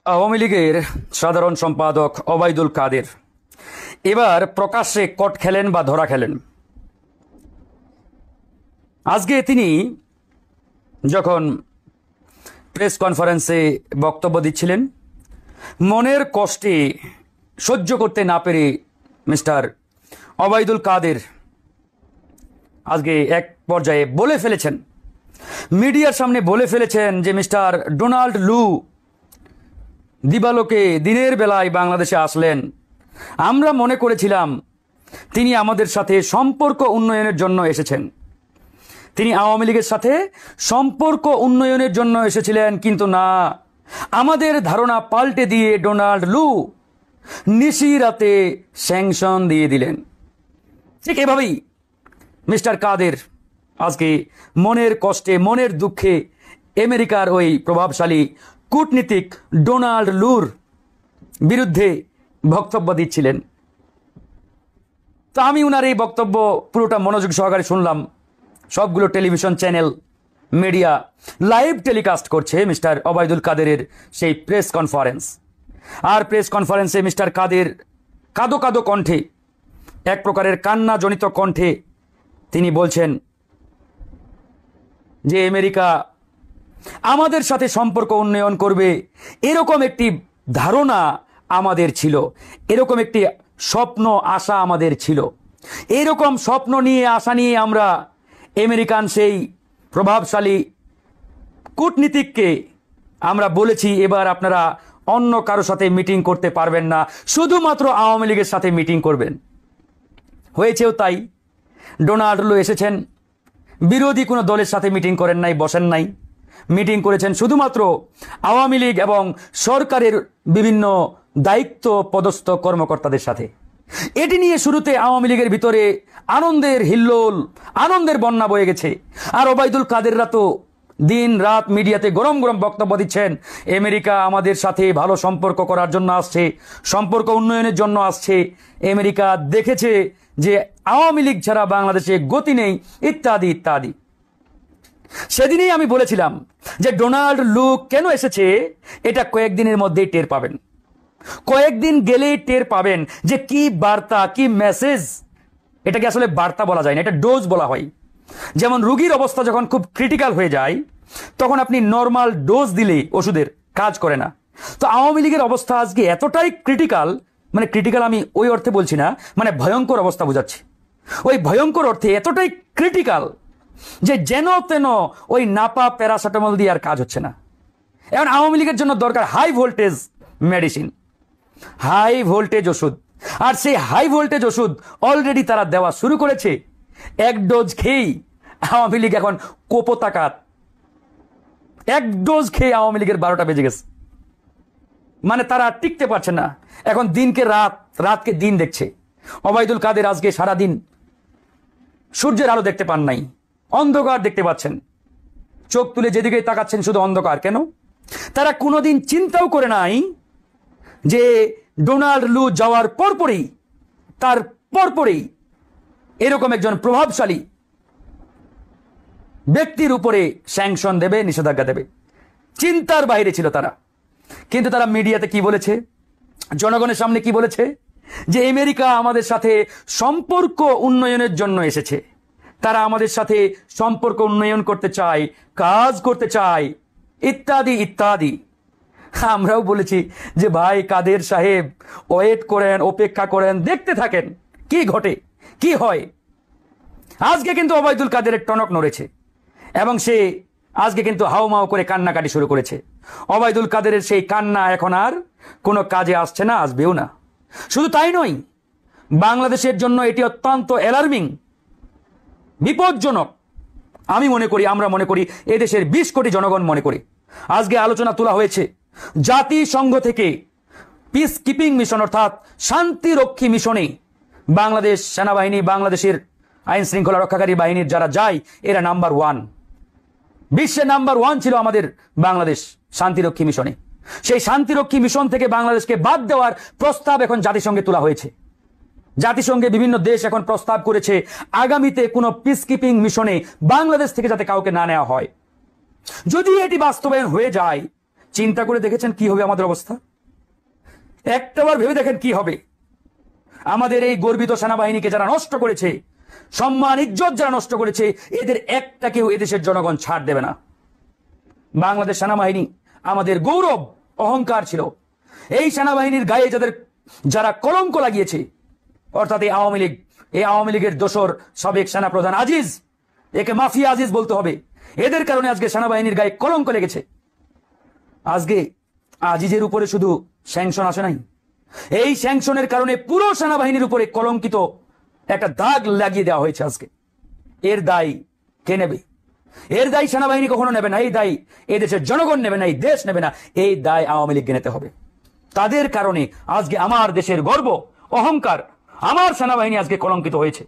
আওয়ামী লীগের সাধারণ সম্পাদক ওবায়দুল কাদের এবার প্রকাশ্যে কট খেলেন বা ধরা খেলেন। আজকে তিনি যখন প্রেস কনফারেন্সে বক্তব্য দিচ্ছিলেন, মনের কষ্টে সহ্য করতে না পেরে মিস্টার ওবায়দুল কাদের আজকে এক পর্যায়ে বলে ফেলেছেন, মিডিয়ার সামনে বলে ফেলেছেন যে মিস্টার ডোনাল্ড লু দিবালোকে দিনের বেলায় বাংলাদেশে আসলেন। আমরা মনে করেছিলাম তিনি আমাদের সাথে সম্পর্ক উন্নয়নের জন্য এসেছেন, তিনি আওয়ামী লীগের সাথে সম্পর্ক উন্নয়নের জন্য এসেছিলেন, কিন্তু না, আমাদের ধারণা পাল্টে দিয়ে ডোনাল্ড লু নিশি রাতে স্যাংশন দিয়ে দিলেন। ঠিক এভাবেই মিস্টার কাদের আজকে মনের কষ্টে মনের দুঃখে আমেরিকার ওই প্রভাবশালী কূটনীতিক ডোনাল্ড লুর বিরুদ্ধে বক্তব্য দিচ্ছিলেন। তো আমি উনার এই বক্তব্য পুরোটা মনোযোগ সহকারে শুনলাম। সবগুলো television channel media live telecast করছে মিস্টার ওবায়দুল কাদেরের সেই প্রেস কনফারেন্স। আর প্রেস কনফারেন্সে মিস্টার কাদের কাদো কাদো কণ্ঠে, এক প্রকারের কান্নাজনিত কণ্ঠে তিনি বলছেন যে আমেরিকা আমাদের সাথে সম্পর্ক উন্নয়ন করবে এরকম একটি ধারণা আমাদের ছিল, এরকম একটি স্বপ্ন আশা আমাদের ছিল। এরকম স্বপ্ন নিয়ে আশা নিয়ে আমরা আমেরিকান সেই প্রভাবশালী কূটনীতিককে আমরা বলেছি এবার আপনারা অন্য কারো সাথে মিটিং করতে পারবেন না, শুধুমাত্র আওয়ামী লীগের সাথে মিটিং করবেন। হয়েছেও তাই। ডোনাল্ড লু এসেছেন, বিরোধী কোনো দলের সাথে মিটিং করেন নাই, বসেন নাই, মিটিং করেছেন শুধুমাত্র আওয়ামী লীগ এবং সরকারের বিভিন্ন দায়িত্ব পদস্থ কর্মকর্তাদের সাথে। এটি নিয়ে শুরুতে আওয়ামী লীগের ভিতরে আনন্দের হিল্লোল, আনন্দের বন্যা বয়ে গেছে। আর ওবায়দুল কাদেররা তো দিন রাত মিডিয়াতে গরম গরম বক্তব্য দিচ্ছেন, আমেরিকা আমাদের সাথে ভালো সম্পর্ক করার জন্য আসছে, সম্পর্ক উন্নয়নের জন্য আসছে, আমেরিকা দেখেছে যে আওয়ামী লীগ ছাড়া বাংলাদেশে গতি নেই, ইত্যাদি ইত্যাদি। সেদিনই আমি বলেছিলাম যে ডোনাল্ড লু কেন এসেছে এটা কয়েকদিনের মধ্যেই টের পাবেন, কয়েকদিন গেলেই টের পাবেন যে কি বার্তা, কি মেসেজ। এটাকে আসলে বার্তা বলা যায় না, এটা ডোজ বলা হয়। যেমন রোগীর অবস্থা যখন খুব ক্রিটিক্যাল হয়ে যায় তখন আপনি নর্মাল ডোজ দিলে ওষুধের কাজ করে না। তো আওয়ামী লীগের অবস্থা আজকে এতটাই ক্রিটিক্যাল, মানে ক্রিটিক্যাল আমি ওই অর্থে বলছি না, মানে ভয়ঙ্কর অবস্থা বোঝাচ্ছি। ওই ভয়ঙ্কর অর্থে এতটাই ক্রিটিক্যাল যে যেন তেন ওই নাপা প্যারাসিটামল দিয়ে আর কাজ হচ্ছে না। এখন আওয়ামী লীগের জন্য দরকার high voltage medicine, high voltage ওষুধ। আর সেই হাই ভোল্টেজ ওষুধ অলরেডি তারা দেওয়া শুরু করেছে। এক ডোজ খেয়েই আওয়ামী লীগ এখন কোপতাকাত, এক ডোজ খেয়ে আওয়ামী লীগের 12টা বেজে গেছে। মানে তারা টিকতে পারছে না, এখন দিনকে রাত, রাতকে দিন দেখছে। ওবায়দুল কাদের আজকে সারাদিন সূর্যের আলো দেখতে পান নাই, অন্ধকার দেখতে পাচ্ছেন, চোখ তুলে যেদিকে তাকাচ্ছেন শুধু অন্ধকার। কেন? তারা কোনোদিন চিন্তাও করে নাই যে ডোনাল্ড লু যাওয়ার পরপরই, তার পরপরই এরকম একজন প্রভাবশালী ব্যক্তির উপরে স্যাংশন দেবে, নিষেধাজ্ঞা দেবে। চিন্তার বাইরে ছিল তারা। কিন্তু তারা মিডিয়াতে কি বলেছে, জনগণের সামনে কি বলেছে, যে আমেরিকা আমাদের সাথে সম্পর্ক উন্নয়নের জন্য এসেছে, তারা আমাদের সাথে সম্পর্ক উন্নয়ন করতে চায়, কাজ করতে চায়, ইত্যাদি ইত্যাদি। আমরাও বলেছি যে ভাই কাদের সাহেব ওয়েট করেন, অপেক্ষা করেন, দেখতে থাকেন কি ঘটে, কি হয়। আজকে কিন্তু ওবায়দুল কাদেরের টনক নড়েছে এবং সে আজকে কিন্তু হাউমাউ করে কান্নাকাটি শুরু করেছে। ওবায়দুল কাদেরের সেই কান্না এখন আর কোনো কাজে আসছে না, আসবেও না। শুধু তাই নয়, বাংলাদেশের জন্য এটি অত্যন্ত অ্যালার্মিং, বিপজ্জনক। আমি মনে করি, আমরা মনে করি, এদেশের 20 কোটি জনগণ মনে করি। আজকে আলোচনা তোলা হয়েছে জাতিসংঘ থেকে পিস কিপিং মিশন অর্থাৎ শান্তিরক্ষী মিশনে বাংলাদেশ সেনাবাহিনী, বাংলাদেশের আইন শৃঙ্খলা রক্ষাকারী বাহিনীর যারা যায় এরা নাম্বার 1, বিশ্বে নাম্বার 1 ছিল আমাদের বাংলাদেশ শান্তিরক্ষী মিশনে। সেই শান্তিরক্ষী মিশন থেকে বাংলাদেশকে বাদ দেওয়ার প্রস্তাব এখন জাতিসংঘে তোলা হয়েছে। জাতিসংঘে বিভিন্ন দেশ এখন প্রস্তাব করেছে আগামীতে কোনো পিস কিপিং মিশনে বাংলাদেশ থেকে যাতে কাউকে না নেওয়া হয়। যদি এটি বাস্তবায়ন হয়ে যায় চিন্তা করে দেখেছেন কি হবে আমাদের অবস্থা? একটাবার ভেবে দেখেন কি হবে। আমাদের এই গর্বিত সেনাবাহিনীকে যারা নষ্ট করেছে, সম্মান ইজ্জত যারা নষ্ট করেছে, এদের একটাকেও এদেশের জনগণ ছাড় দেবে না। বাংলাদেশ সেনাবাহিনী আমাদের গৌরব, অহংকার ছিল। এই সেনাবাহিনীর গায়ে যারা কলঙ্ক লাগিয়েছে, অর্থাৎ এই আওয়ামী লীগের দোসর সাবেক সেনাপ্রধান আজিজ, একে মাফিয়া আজিজ বলতে হবে, এদের কারণে আজকে সেনাবাহিনীর গায়ে কলঙ্ক লেগেছে। আজকে আজিজের উপরে শুধু স্যাংশন আসে নাই, এই স্যাংশনের কারণে পুরো সেনাবাহিনীর উপরে কলঙ্কিত একটা দাগ লাগিয়ে দেওয়া হয়েছে। আজকে এর দায় কে নেবে? এর দায় সেনাবাহিনী কখনো নেবে না, এই দায় এদেশের জনগণ নেবে না, এই দেশ নেবে না, এই দায় আওয়ামী লীগকে নিতে হবে। তাদের কারণে আজকে আমার দেশের গর্ব, অহংকার, আমার সেনাবাহিনী আজকে কলঙ্কিত হয়েছে।